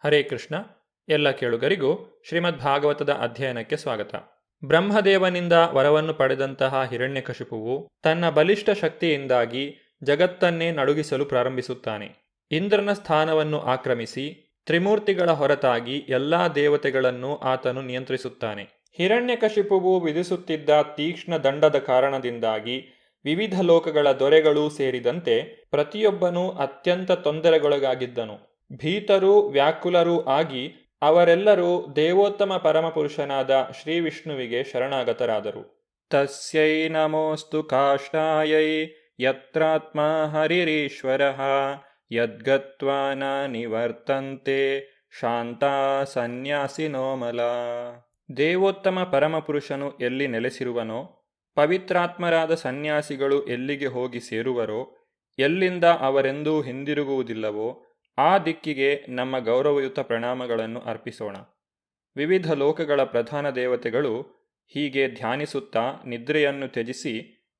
ಹರೇ ಕೃಷ್ಣ. ಎಲ್ಲ ಕೇಳುಗರಿಗೂ ಶ್ರೀಮದ್ ಭಾಗವತದ ಅಧ್ಯಯನಕ್ಕೆ ಸ್ವಾಗತ. ಬ್ರಹ್ಮದೇವನಿಂದ ವರವನ್ನು ಪಡೆದಂತಹ ಹಿರಣ್ಯಕಶಿಪುವು ತನ್ನ ಬಲಿಷ್ಠ ಶಕ್ತಿಯಿಂದಾಗಿ ಜಗತ್ತನ್ನೇ ನಡುಗಿಸಲು ಪ್ರಾರಂಭಿಸುತ್ತಾನೆ. ಇಂದ್ರನ ಸ್ಥಾನವನ್ನು ಆಕ್ರಮಿಸಿ ತ್ರಿಮೂರ್ತಿಗಳ ಹೊರತಾಗಿ ಎಲ್ಲಾ ದೇವತೆಗಳನ್ನು ಆತನು ನಿಯಂತ್ರಿಸುತ್ತಾನೆ. ಹಿರಣ್ಯಕಶಿಪುವು ವಿಧಿಸುತ್ತಿದ್ದ ತೀಕ್ಷ್ಣ ದಂಡದ ಕಾರಣದಿಂದಾಗಿ ವಿವಿಧ ಲೋಕಗಳ ದೊರೆಗಳೂ ಸೇರಿದಂತೆ ಪ್ರತಿಯೊಬ್ಬನೂ ಅತ್ಯಂತ ತೊಂದರೆಗೊಳಗಾಗಿದ್ದನು. ಭೀತರೂ ವ್ಯಾಕುಲರೂ ಆಗಿ ಅವರೆಲ್ಲರೂ ದೇವೋತ್ತಮ ಪರಮಪುರುಷನಾದ ಶ್ರೀ ವಿಷ್ಣುವಿಗೆ ಶರಣಾಗತರಾದರು. ತಸ್ಯೈ ನಮೋಸ್ತು ಕಾಷ್ಟಾಯೈ ಯತ್ರಾತ್ಮ ಹರಿರೀಶ್ವರಃ ಯದ್ಗತ್ವಾ ನ ನಿವರ್ತಂತೆ ಶಾಂತಾ ಸನ್ಯಾಸಿನೋ ಮಲಾ. ದೇವೋತ್ತಮ ಪರಮಪುರುಷನು ಎಲ್ಲಿ ನೆಲೆಸಿರುವನೋ, ಪವಿತ್ರಾತ್ಮರಾದ ಸನ್ಯಾಸಿಗಳು ಎಲ್ಲಿಗೆ ಹೋಗಿ ಸೇರುವರೋ, ಎಲ್ಲಿಂದ ಅವರೆಂದೂ ಹಿಂದಿರುಗುವುದಿಲ್ಲವೋ ಆ ದಿಕ್ಕಿಗೆ ನಮ್ಮ ಗೌರವಯುತ ಪ್ರಣಾಮಗಳನ್ನು ಅರ್ಪಿಸೋಣ. ವಿವಿಧ ಲೋಕಗಳ ಪ್ರಧಾನ ದೇವತೆಗಳು ಹೀಗೆ ಧ್ಯಾನಿಸುತ್ತಾ ನಿದ್ರೆಯನ್ನು ತ್ಯಜಿಸಿ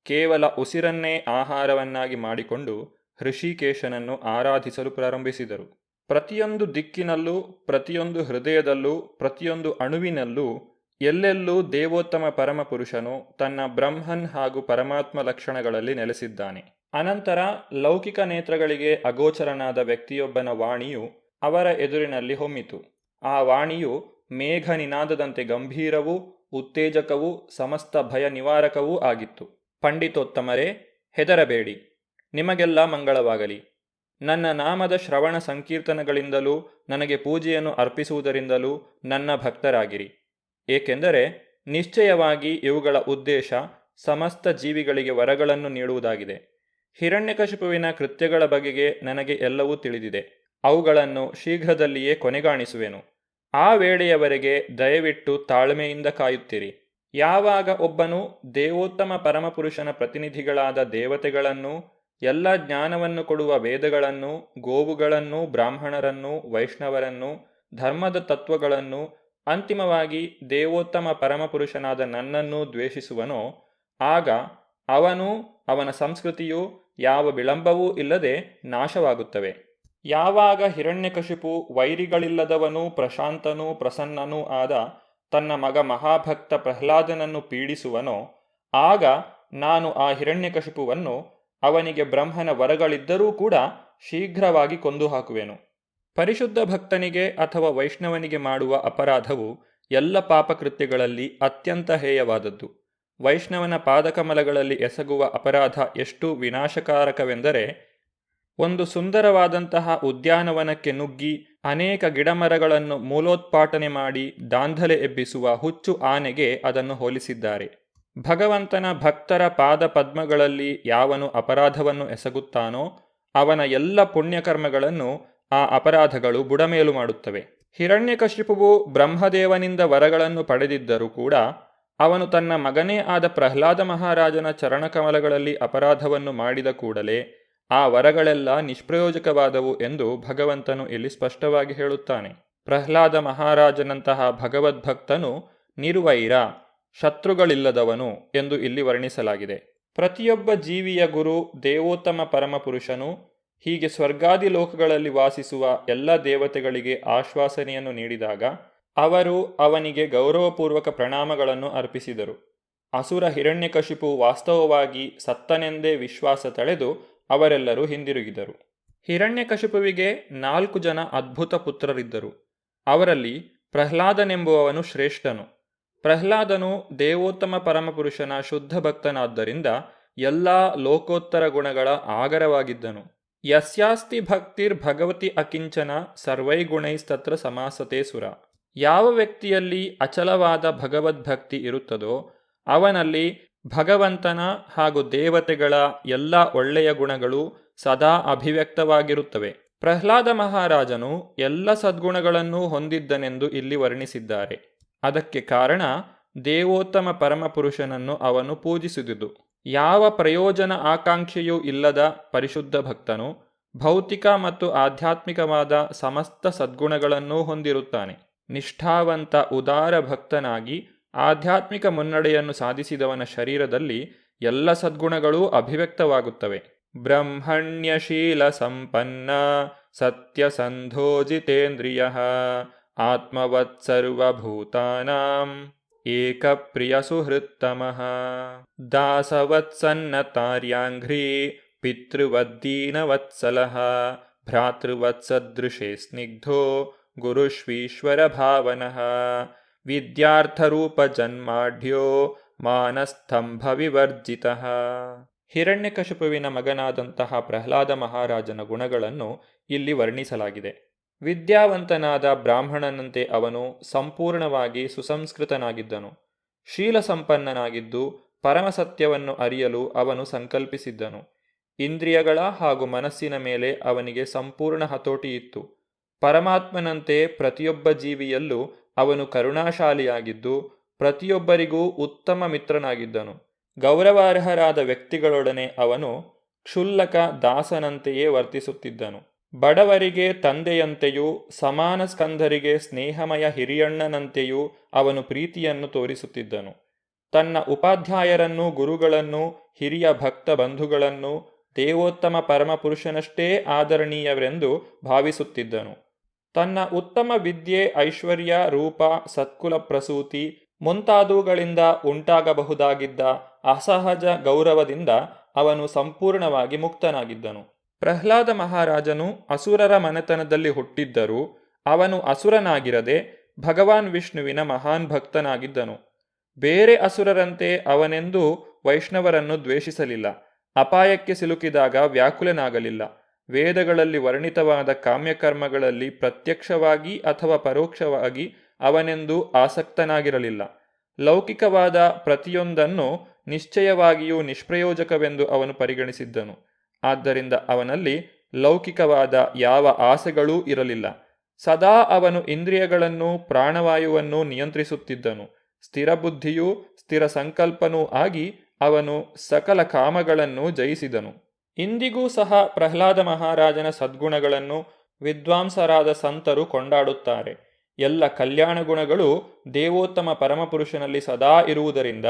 ಕೇವಲ ಉಸಿರನ್ನೇ ಆಹಾರವನ್ನಾಗಿ ಮಾಡಿಕೊಂಡು ಹೃಷಿಕೇಶನನ್ನು ಆರಾಧಿಸಲು ಪ್ರಾರಂಭಿಸಿದರು. ಪ್ರತಿಯೊಂದು ದಿಕ್ಕಿನಲ್ಲೂ, ಪ್ರತಿಯೊಂದು ಹೃದಯದಲ್ಲೂ, ಪ್ರತಿಯೊಂದು ಅಣುವಿನಲ್ಲೂ ಎಲ್ಲೆಲ್ಲೂ ದೇವೋತ್ತಮ ಪರಮಪುರುಷನು ತನ್ನ ಬ್ರಹ್ಮನ್ ಹಾಗೂ ಪರಮಾತ್ಮ ಲಕ್ಷಣಗಳಲ್ಲಿ ನೆಲೆಸಿದ್ದಾನೆ. ಅನಂತರ ಲೌಕಿಕ ನೇತ್ರಗಳಿಗೆ ಅಗೋಚರನಾದ ವ್ಯಕ್ತಿಯೊಬ್ಬನ ವಾಣಿಯು ಅವರ ಎದುರಿನಲ್ಲಿ ಹೊಮ್ಮಿತು. ಆ ವಾಣಿಯು ಮೇಘ ನಿನಾದದಂತೆ ಗಂಭೀರವೂ ಉತ್ತೇಜಕವೂ ಸಮಸ್ತ ಭಯ ನಿವಾರಕವೂ ಆಗಿತ್ತು. ಪಂಡಿತೋತ್ತಮರೇ, ಹೆದರಬೇಡಿ, ನಿಮಗೆಲ್ಲ ಮಂಗಳವಾಗಲಿ. ನನ್ನ ನಾಮದ ಶ್ರವಣ ಸಂಕೀರ್ತನಗಳಿಂದಲೂ ನನಗೆ ಪೂಜೆಯನ್ನು ಅರ್ಪಿಸುವುದರಿಂದಲೂ ನನ್ನ ಭಕ್ತರಾಗಿರಿ. ಏಕೆಂದರೆ ನಿಶ್ಚಯವಾಗಿ ಇವುಗಳ ಉದ್ದೇಶ ಸಮಸ್ತ ಜೀವಿಗಳಿಗೆ ವರಗಳನ್ನು ನೀಡುವುದಾಗಿದೆ. ಹಿರಣ್ಯಕಶಿಪುವಿನ ಕೃತ್ಯಗಳ ಬಗೆಗೆ ನನಗೆ ಎಲ್ಲವೂ ತಿಳಿದಿದೆ. ಅವುಗಳನ್ನು ಶೀಘ್ರದಲ್ಲಿಯೇ ಕೊನೆಗಾಣಿಸುವೆನು. ಆ ವೇಳೆಯವರೆಗೆ ದಯವಿಟ್ಟು ತಾಳ್ಮೆಯಿಂದ ಕಾಯುತ್ತಿರಿ. ಯಾವಾಗ ಒಬ್ಬನು ದೇವೋತ್ತಮ ಪರಮಪುರುಷನ ಪ್ರತಿನಿಧಿಗಳಾದ ದೇವತೆಗಳನ್ನು, ಎಲ್ಲ ಜ್ಞಾನವನ್ನು ಕೊಡುವ ವೇದಗಳನ್ನು, ಗೋವುಗಳನ್ನು, ಬ್ರಾಹ್ಮಣರನ್ನು, ವೈಷ್ಣವರನ್ನು, ಧರ್ಮದ ತತ್ವಗಳನ್ನು, ಅಂತಿಮವಾಗಿ ದೇವೋತ್ತಮ ಪರಮಪುರುಷನಾದ ನನ್ನನ್ನು ದ್ವೇಷಿಸುವನೋ, ಆಗ ಅವನು, ಅವನ ಸಂಸ್ಕೃತಿಯು ಯಾವ ವಿಳಂಬವೂ ಇಲ್ಲದೆ ನಾಶವಾಗುತ್ತವೆ. ಯಾವಾಗ ಹಿರಣ್ಯಕಶಿಪು ವೈರಿಗಳಿಲ್ಲದವನೂ ಪ್ರಶಾಂತನೂ ಪ್ರಸನ್ನನೂ ಆದ ತನ್ನ ಮಗ ಮಹಾಭಕ್ತ ಪ್ರಹ್ಲಾದನನ್ನು ಪೀಡಿಸುವನೋ, ಆಗ ನಾನು ಆ ಹಿರಣ್ಯಕಶಿಪುವನ್ನು ಅವನಿಗೆ ಬ್ರಹ್ಮನ ವರಗಳಿದ್ದರೂ ಕೂಡ ಶೀಘ್ರವಾಗಿ ಕೊಂದು ಹಾಕುವೆನು. ಪರಿಶುದ್ಧ ಭಕ್ತನಿಗೆ ಅಥವಾ ವೈಷ್ಣವನಿಗೆ ಮಾಡುವ ಅಪರಾಧವು ಎಲ್ಲ ಪಾಪಕೃತ್ಯಗಳಲ್ಲಿ ಅತ್ಯಂತ ಹೇಯವಾದದ್ದು. ವೈಷ್ಣವನ ಪಾದಕಮಲಗಳಲ್ಲಿ ಎಸಗುವ ಅಪರಾಧ ಎಷ್ಟು ವಿನಾಶಕಾರಕವೆಂದರೆ, ಒಂದು ಸುಂದರವಾದಂತಹ ಉದ್ಯಾನವನಕ್ಕೆ ನುಗ್ಗಿ ಅನೇಕ ಗಿಡಮರಗಳನ್ನು ಮೂಲೋತ್ಪಾಟನೆ ಮಾಡಿ ದಾಂಧಲೆ ಎಬ್ಬಿಸುವ ಹುಚ್ಚು ಆನೆಗೆ ಅದನ್ನು ಹೋಲಿಸಿದ್ದಾರೆ. ಭಗವಂತನ ಭಕ್ತರ ಪಾದ ಪದ್ಮಗಳಲ್ಲಿ ಯಾವನು ಅಪರಾಧವನ್ನು ಎಸಗುತ್ತಾನೋ ಅವನ ಎಲ್ಲ ಪುಣ್ಯಕರ್ಮಗಳನ್ನು ಆ ಅಪರಾಧಗಳು ಬುಡಮೇಲು ಮಾಡುತ್ತವೆ. ಹಿರಣ್ಯಕಶಿಪುವು ಬ್ರಹ್ಮದೇವನಿಂದ ವರಗಳನ್ನು ಪಡೆದಿದ್ದರೂ ಕೂಡ ಅವನು ತನ್ನ ಮಗನೇ ಆದ ಪ್ರಹ್ಲಾದ ಮಹಾರಾಜನ ಚರಣಕಮಲಗಳಲ್ಲಿ ಅಪರಾಧವನ್ನು ಮಾಡಿದ ಕೂಡಲೇ ಆ ವರಗಳೆಲ್ಲ ನಿಷ್ಪ್ರಯೋಜಕವಾದವು ಎಂದು ಭಗವಂತನು ಇಲ್ಲಿ ಸ್ಪಷ್ಟವಾಗಿ ಹೇಳುತ್ತಾನೆ. ಪ್ರಹ್ಲಾದ ಮಹಾರಾಜನಂತಹ ಭಗವದ್ಭಕ್ತನು ನಿರ್ವೈರ, ಶತ್ರುಗಳಿಲ್ಲದವನು ಎಂದು ಇಲ್ಲಿ ವರ್ಣಿಸಲಾಗಿದೆ. ಪ್ರತಿಯೊಬ್ಬ ಜೀವಿಯ ಗುರು ದೇವೋತ್ತಮ ಪರಮಪುರುಷನು ಹೀಗೆ ಸ್ವರ್ಗಾದಿ ಲೋಕಗಳಲ್ಲಿ ವಾಸಿಸುವ ಎಲ್ಲ ದೇವತೆಗಳಿಗೆ ಆಶ್ವಾಸನೆಯನ್ನು ನೀಡಿದಾಗ ಅವರು ಅವನಿಗೆ ಗೌರವಪೂರ್ವಕ ಪ್ರಣಾಮಗಳನ್ನು ಅರ್ಪಿಸಿದರು. ಅಸುರ ಹಿರಣ್ಯಕಶಿಪು ವಾಸ್ತವವಾಗಿ ಸತ್ತನೆಂದೇ ವಿಶ್ವಾಸ ತಳೆದು ಅವರೆಲ್ಲರೂ ಹಿಂದಿರುಗಿದರು. ಹಿರಣ್ಯಕಶಿಪುವಿಗೆ 4 ಜನ ಅದ್ಭುತ ಪುತ್ರರಿದ್ದರು. ಅವರಲ್ಲಿ ಪ್ರಹ್ಲಾದನೆಂಬುವವನು ಶ್ರೇಷ್ಠನು. ಪ್ರಹ್ಲಾದನು ದೇವೋತ್ತಮ ಪರಮಪುರುಷನ ಶುದ್ಧ ಭಕ್ತನಾದ್ದರಿಂದ ಎಲ್ಲ ಲೋಕೋತ್ತರ ಗುಣಗಳ ಆಗರವಾಗಿದ್ದನು. ಯಸ್ಯಾಸ್ತಿ ಭಕ್ತಿರ್ ಭಗವತಿ ಅಕಿಂಚನ ಸರ್ವೈಗುಣೈಸ್ತತ್ರ ಸಮಾಸತೆ ಸುರ. ಯಾವ ವ್ಯಕ್ತಿಯಲ್ಲಿ ಅಚಲವಾದ ಭಗವದ್ಭಕ್ತಿ ಇರುತ್ತದೋ ಅವನಲ್ಲಿ ಭಗವಂತನ ಹಾಗೂ ದೇವತೆಗಳ ಎಲ್ಲ ಒಳ್ಳೆಯ ಗುಣಗಳು ಸದಾ ಅಭಿವ್ಯಕ್ತವಾಗಿರುತ್ತವೆ. ಪ್ರಹ್ಲಾದ ಮಹಾರಾಜನು ಎಲ್ಲ ಸದ್ಗುಣಗಳನ್ನೂ ಹೊಂದಿದ್ದನೆಂದು ಇಲ್ಲಿ ವರ್ಣಿಸಿದ್ದಾರೆ. ಅದಕ್ಕೆ ಕಾರಣ ದೇವೋತ್ತಮ ಪರಮಪುರುಷನನ್ನು ಅವನು ಪೂಜಿಸಿದುದು. ಯಾವ ಪ್ರಯೋಜನ ಆಕಾಂಕ್ಷೆಯೂ ಇಲ್ಲದ ಪರಿಶುದ್ಧ ಭಕ್ತನು ಭೌತಿಕ ಮತ್ತು ಆಧ್ಯಾತ್ಮಿಕವಾದ ಸಮಸ್ತ ಸದ್ಗುಣಗಳನ್ನೂ ಹೊಂದಿರುತ್ತಾನೆ. ನಿಷ್ಠಾವಂತ ಉದಾರ ಭಕ್ತನಾಗಿ ಆಧ್ಯಾತ್ಮಿಕ ಮುನ್ನಡೆಯನ್ನು ಸಾಧಿಸಿದವನ ಶರೀರದಲ್ಲಿ ಎಲ್ಲ ಸದ್ಗುಣಗಳೂ ಅಭಿವ್ಯಕ್ತವಾಗುತ್ತವೆ. ಬ್ರಹ್ಮಣ್ಯಶೀಲ ಸಂಪನ್ನ ಸತ್ಯಸಂಧೋ ಜಿತೇಂದ್ರಿಯಃ ಆತ್ಮವತ್ ಸರ್ವಭೂತಾನಾಂ ಏಕಪ್ರಿಯ ಸುಹೃತ್ತಮಃ ದಾಸವತ್ಸನ್ನತಾರ್ಯಾಂಘ್ರಿ ಪಿತೃವದ್ದೀನವತ್ಸಲಃ ಭ್ರಾತೃವತ್ಸದೃಶೇ ಸ್ನಿಗ್ಧೋ ಗುರುಶ್ವೀಶ್ವರ ಭಾವನಃ ವಿದ್ಯಾರ್ಥರೂಪಜನ್ಮಾಢ್ಯೋ ಮಾನಸ್ತಂಭ ವಿವರ್ಜಿತಃ. ಹಿರಣ್ಯಕಶಿಪುವಿನ ಮಗನಾದಂತಹ ಪ್ರಹ್ಲಾದ ಮಹಾರಾಜನ ಗುಣಗಳನ್ನು ಇಲ್ಲಿ ವರ್ಣಿಸಲಾಗಿದೆ. ವಿದ್ಯಾವಂತನಾದ ಬ್ರಾಹ್ಮಣನಂತೆ ಅವನು ಸಂಪೂರ್ಣವಾಗಿ ಸುಸಂಸ್ಕೃತನಾಗಿದ್ದನು. ಶೀಲಸಂಪನ್ನನಾಗಿದ್ದು ಪರಮಸತ್ಯವನ್ನು ಅರಿಯಲು ಅವನು ಸಂಕಲ್ಪಿಸಿದ್ದನು. ಇಂದ್ರಿಯಗಳ ಹಾಗೂ ಮನಸ್ಸಿನ ಮೇಲೆ ಅವನಿಗೆ ಸಂಪೂರ್ಣ ಹತೋಟಿ ಇತ್ತು. ಪರಮಾತ್ಮನಂತೆ ಪ್ರತಿಯೊಬ್ಬ ಜೀವಿಯಲ್ಲೂ ಅವನು ಕರುಣಾಶಾಲಿಯಾಗಿದ್ದು ಪ್ರತಿಯೊಬ್ಬರಿಗೂ ಉತ್ತಮ ಮಿತ್ರನಾಗಿದ್ದನು. ಗೌರವಾರ್ಹರಾದ ವ್ಯಕ್ತಿಗಳೊಡನೆ ಅವನು ಕ್ಷುಲ್ಲಕ ದಾಸನಂತೆಯೇ ವರ್ತಿಸುತ್ತಿದ್ದನು. ಬಡವರಿಗೆ ತಂದೆಯಂತೆಯೂ ಸಮಾನ ಸ್ಕಂಧರಿಗೆ ಸ್ನೇಹಮಯ ಹಿರಿಯಣ್ಣನಂತೆಯೂ ಅವನು ಪ್ರೀತಿಯನ್ನು ತೋರಿಸುತ್ತಿದ್ದನು. ತನ್ನ ಉಪಾಧ್ಯಾಯರನ್ನೂ ಗುರುಗಳನ್ನೂ ಹಿರಿಯ ಭಕ್ತ ಬಂಧುಗಳನ್ನೂ ದೇವೋತ್ತಮ ಪರಮಪುರುಷನಷ್ಟೇ ಆದರಣೀಯವೆಂದು ಭಾವಿಸುತ್ತಿದ್ದನು. ತನ್ನ ಉತ್ತಮ ವಿದ್ಯೆ, ಐಶ್ವರ್ಯ, ರೂಪ, ಸತ್ಕುಲ ಪ್ರಸೂತಿ ಮುಂತಾದವುಗಳಿಂದ ಉಂಟಾಗಬಹುದಾಗಿದ್ದ ಅಸಹಜ ಗೌರವದಿಂದ ಅವನು ಸಂಪೂರ್ಣವಾಗಿ ಮುಕ್ತನಾಗಿದ್ದನು. ಪ್ರಹ್ಲಾದ ಮಹಾರಾಜನು ಅಸುರರ ಮನೆತನದಲ್ಲಿ ಹುಟ್ಟಿದ್ದರೂ ಅವನು ಅಸುರನಾಗಿರದೆ ಭಗವಾನ್ ವಿಷ್ಣುವಿನ ಮಹಾನ್ ಭಕ್ತನಾಗಿದ್ದನು. ಬೇರೆ ಅಸುರರಂತೆ ಅವನೆಂದೂ ವೈಷ್ಣವರನ್ನು ದ್ವೇಷಿಸಲಿಲ್ಲ. ಅಪಾಯಕ್ಕೆ ಸಿಲುಕಿದಾಗ ವ್ಯಾಕುಲನಾಗಲಿಲ್ಲ. ವೇದಗಳಲ್ಲಿ ವರ್ಣಿತವಾದ ಕಾಮ್ಯಕರ್ಮಗಳಲ್ಲಿ ಪ್ರತ್ಯಕ್ಷವಾಗಿ ಅಥವಾ ಪರೋಕ್ಷವಾಗಿ ಅವನೆಂದೂ ಆಸಕ್ತನಾಗಿರಲಿಲ್ಲ. ಲೌಕಿಕವಾದ ಪ್ರತಿಯೊಂದನ್ನು ನಿಶ್ಚಯವಾಗಿಯೂ ನಿಷ್ಪ್ರಯೋಜಕವೆಂದು ಅವನು ಪರಿಗಣಿಸಿದ್ದನು. ಆದ್ದರಿಂದ ಅವನಲ್ಲಿ ಲೌಕಿಕವಾದ ಯಾವ ಆಸೆಗಳೂ ಇರಲಿಲ್ಲ. ಸದಾ ಅವನು ಇಂದ್ರಿಯಗಳನ್ನೂ ಪ್ರಾಣವಾಯುವನ್ನೂ ನಿಯಂತ್ರಿಸುತ್ತಿದ್ದನು. ಸ್ಥಿರಬುದ್ಧಿಯೂ ಸ್ಥಿರ ಸಂಕಲ್ಪನೂ ಆಗಿ ಅವನು ಸಕಲ ಕಾಮಗಳನ್ನು ಜಯಿಸಿದನು. ಇಂದಿಗೂ ಸಹ ಪ್ರಹ್ಲಾದ ಮಹಾರಾಜನ ಸದ್ಗುಣಗಳನ್ನು ವಿದ್ವಾಂಸರಾದ ಸಂತರು ಕೊಂಡಾಡುತ್ತಾರೆ. ಎಲ್ಲ ಕಲ್ಯಾಣ ಗುಣಗಳು ದೇವೋತ್ತಮ ಪರಮಪುರುಷನಲ್ಲಿ ಸದಾ ಇರುವುದರಿಂದ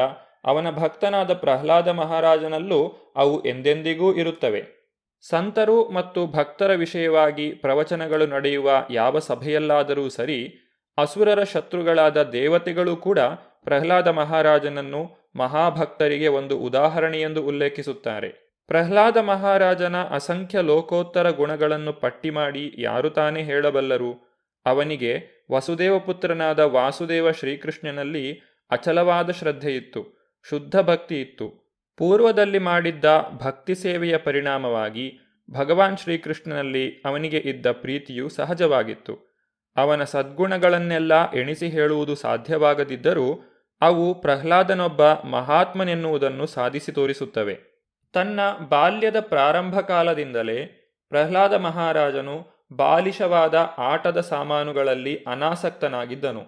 ಅವನ ಭಕ್ತನಾದ ಪ್ರಹ್ಲಾದ ಮಹಾರಾಜನಲ್ಲೂ ಅವು ಎಂದೆಂದಿಗೂ ಇರುತ್ತವೆ. ಸಂತರು ಮತ್ತು ಭಕ್ತರ ವಿಷಯವಾಗಿ ಪ್ರವಚನಗಳು ನಡೆಯುವ ಯಾವ ಸಭೆಯಲ್ಲಾದರೂ ಸರಿ, ಅಸುರರ ಶತ್ರುಗಳಾದ ದೇವತೆಗಳು ಕೂಡ ಪ್ರಹ್ಲಾದ ಮಹಾರಾಜನನ್ನು ಮಹಾಭಕ್ತರಿಗೆ ಒಂದು ಉದಾಹರಣೆಯೆಂದು ಉಲ್ಲೇಖಿಸುತ್ತಾರೆ. ಪ್ರಹ್ಲಾದ ಮಹಾರಾಜನ ಅಸಂಖ್ಯ ಲೋಕೋತ್ತರ ಗುಣಗಳನ್ನು ಪಟ್ಟಿ ಮಾಡಿ ಯಾರು ತಾನೇ ಹೇಳಬಲ್ಲರು? ಅವನಿಗೆ ವಸುದೇವಪುತ್ರನಾದ ವಾಸುದೇವ ಶ್ರೀಕೃಷ್ಣನಲ್ಲಿ ಅಚಲವಾದ ಶ್ರದ್ಧೆಯಿತ್ತು, ಶುದ್ಧ ಭಕ್ತಿ ಇತ್ತು. ಪೂರ್ವದಲ್ಲಿ ಮಾಡಿದ್ದ ಭಕ್ತಿ ಸೇವೆಯ ಪರಿಣಾಮವಾಗಿ ಭಗವಾನ್ ಶ್ರೀಕೃಷ್ಣನಲ್ಲಿ ಅವನಿಗೆ ಇದ್ದ ಪ್ರೀತಿಯು ಸಹಜವಾಗಿತ್ತು. ಅವನ ಸದ್ಗುಣಗಳನ್ನೆಲ್ಲ ಎಣಿಸಿ ಹೇಳುವುದು ಸಾಧ್ಯವಾಗದಿದ್ದರೂ ಅವು ಪ್ರಹ್ಲಾದನೊಬ್ಬ ಮಹಾತ್ಮನೆನ್ನುವುದನ್ನು ಸಾಧಿಸಿ ತೋರಿಸುತ್ತವೆ. ತನ್ನ ಬಾಲ್ಯದ ಪ್ರಾರಂಭ ಕಾಲದಿಂದಲೇ ಪ್ರಹ್ಲಾದ ಮಹಾರಾಜನು ಬಾಲಿಶವಾದ ಆಟದ ಸಾಮಾನುಗಳಲ್ಲಿ ಅನಾಸಕ್ತನಾಗಿದ್ದನು.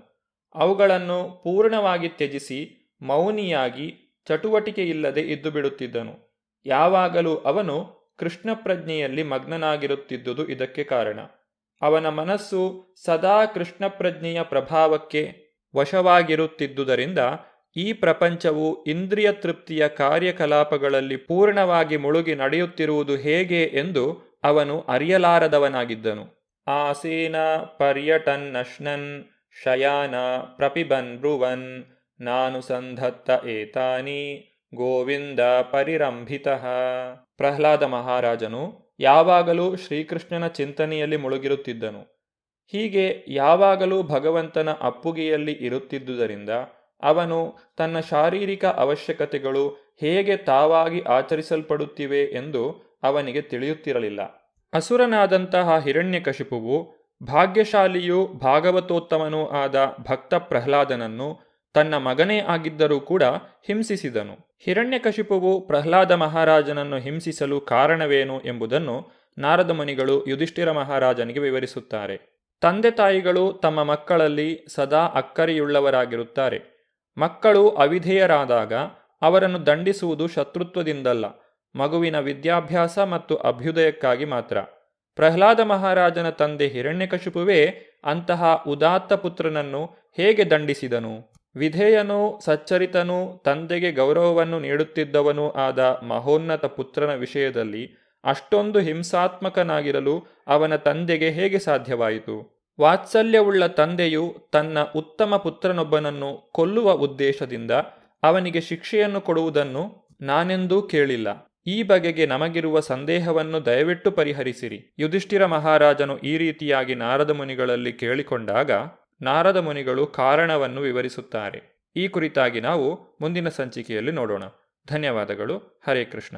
ಅವುಗಳನ್ನು ಪೂರ್ಣವಾಗಿ ತ್ಯಜಿಸಿ ಮೌನಿಯಾಗಿ ಚಟುವಟಿಕೆಯಿಲ್ಲದೆ ಇದ್ದು ಬಿಡುತ್ತಿದ್ದನು. ಯಾವಾಗಲೂ ಅವನು ಕೃಷ್ಣ ಪ್ರಜ್ಞೆಯಲ್ಲಿ ಮಗ್ನನಾಗಿರುತ್ತಿದ್ದುದು ಇದಕ್ಕೆ ಕಾರಣ. ಅವನ ಮನಸ್ಸು ಸದಾ ಕೃಷ್ಣ ಪ್ರಜ್ಞೆಯ ಪ್ರಭಾವಕ್ಕೆ ವಶವಾಗಿರುತ್ತಿದ್ದುದರಿಂದ ಈ ಪ್ರಪಂಚವು ಇಂದ್ರಿಯ ತೃಪ್ತಿಯ ಕಾರ್ಯಕಲಾಪಗಳಲ್ಲಿ ಪೂರ್ಣವಾಗಿ ಮುಳುಗಿ ನಡೆಯುತ್ತಿರುವುದು ಹೇಗೆ ಎಂದು ಅವನು ಅರಿಯಲಾರದವನಾಗಿದ್ದನು. ಆಸೀನ ಪರ್ಯಟನ್ನಶ್ನನ್ ಶಯಾನ ಪ್ರಪಿಬನ್ ಬ್ರುವನ್ ನಾನು ಸಂಧತ್ತ ಏತಾನಿ ಗೋವಿಂದ ಪರಿರಂಭಿತಃ. ಪ್ರಹ್ಲಾದ ಮಹಾರಾಜನು ಯಾವಾಗಲೂ ಶ್ರೀಕೃಷ್ಣನ ಚಿಂತನೆಯಲ್ಲಿ ಮುಳುಗಿರುತ್ತಿದ್ದನು. ಹೀಗೆ ಯಾವಾಗಲೂ ಭಗವಂತನ ಅಪ್ಪುಗೆಯಲ್ಲಿ ಇರುತ್ತಿದ್ದುದರಿಂದ ಅವನು ತನ್ನ ಶಾರೀರಿಕ ಅವಶ್ಯಕತೆಗಳು ಹೇಗೆ ತಾವಾಗಿ ಆಚರಿಸಲ್ಪಡುತ್ತಿವೆ ಎಂದು ಅವನಿಗೆ ತಿಳಿಯುತ್ತಿರಲಿಲ್ಲ. ಅಸುರನಾದಂತಹ ಹಿರಣ್ಯಕಶಿಪುವು ಭಾಗ್ಯಶಾಲಿಯೂ ಭಾಗವತೋತ್ತಮನೂ ಆದ ಭಕ್ತ ಪ್ರಹ್ಲಾದನನ್ನು ತನ್ನ ಮಗನೇ ಆಗಿದ್ದರೂ ಕೂಡ ಹಿಂಸಿಸಿದನು. ಹಿರಣ್ಯಕಶಿಪುವು ಪ್ರಹ್ಲಾದ ಮಹಾರಾಜನನ್ನು ಹಿಂಸಿಸಲು ಕಾರಣವೇನು ಎಂಬುದನ್ನು ನಾರದ ಮುನಿಗಳು ಯುಧಿಷ್ಠಿರ ಮಹಾರಾಜನಿಗೆ ವಿವರಿಸುತ್ತಾರೆ. ತಂದೆ ತಾಯಿಗಳು ತಮ್ಮ ಮಕ್ಕಳಲ್ಲಿ ಸದಾ ಅಕ್ಕರೆಯುಳ್ಳವರಾಗಿರುತ್ತಾರೆ. ಮಕ್ಕಳು ಅವಿಧೇಯರಾದಾಗ ಅವರನ್ನು ದಂಡಿಸುವುದು ಶತ್ರುತ್ವದಿಂದಲ್ಲ, ಮಗುವಿನ ವಿದ್ಯಾಭ್ಯಾಸ ಮತ್ತು ಅಭ್ಯುದಯಕ್ಕಾಗಿ ಮಾತ್ರ. ಪ್ರಹ್ಲಾದ ಮಹಾರಾಜನ ತಂದೆ ಹಿರಣ್ಯಕಶಿಪುವೇ ಅಂತಹ ಉದಾತ್ತ ಪುತ್ರನನ್ನು ಹೇಗೆ ದಂಡಿಸಿದನು? ವಿಧೇಯನೂ ಸಚ್ಚರಿತನೂ ತಂದೆಗೆ ಗೌರವವನ್ನು ನೀಡುತ್ತಿದ್ದವನೂ ಆದ ಮಹೋನ್ನತ ಪುತ್ರನ ವಿಷಯದಲ್ಲಿ ಅಷ್ಟೊಂದು ಹಿಂಸಾತ್ಮಕನಾಗಿರಲು ಅವನ ತಂದೆಗೆ ಹೇಗೆ ಸಾಧ್ಯವಾಯಿತು? ವಾತ್ಸಲ್ಯವುಳ್ಳ ತಂದೆಯು ತನ್ನ ಉತ್ತಮ ಪುತ್ರನೊಬ್ಬನನ್ನು ಕೊಲ್ಲುವ ಉದ್ದೇಶದಿಂದ ಅವನಿಗೆ ಶಿಕ್ಷೆಯನ್ನು ಕೊಡುವುದನ್ನು ನಾನೆಂದೂ ಕೇಳಿಲ್ಲ. ಈ ಬಗೆಗೆ ನಮಗಿರುವ ಸಂದೇಹವನ್ನು ದಯವಿಟ್ಟು ಪರಿಹರಿಸಿರಿ. ಯುಧಿಷ್ಠಿರ ಮಹಾರಾಜನು ಈ ರೀತಿಯಾಗಿ ನಾರದ ಮುನಿಗಳಲ್ಲಿ ಕೇಳಿಕೊಂಡಾಗ ನಾರದ ಮುನಿಗಳು ಕಾರಣವನ್ನು ವಿವರಿಸುತ್ತಾರೆ. ಈ ಕುರಿತಾಗಿ ನಾವು ಮುಂದಿನ ಸಂಚಿಕೆಯಲ್ಲಿ ನೋಡೋಣ. ಧನ್ಯವಾದಗಳು. ಹರೇ ಕೃಷ್ಣ.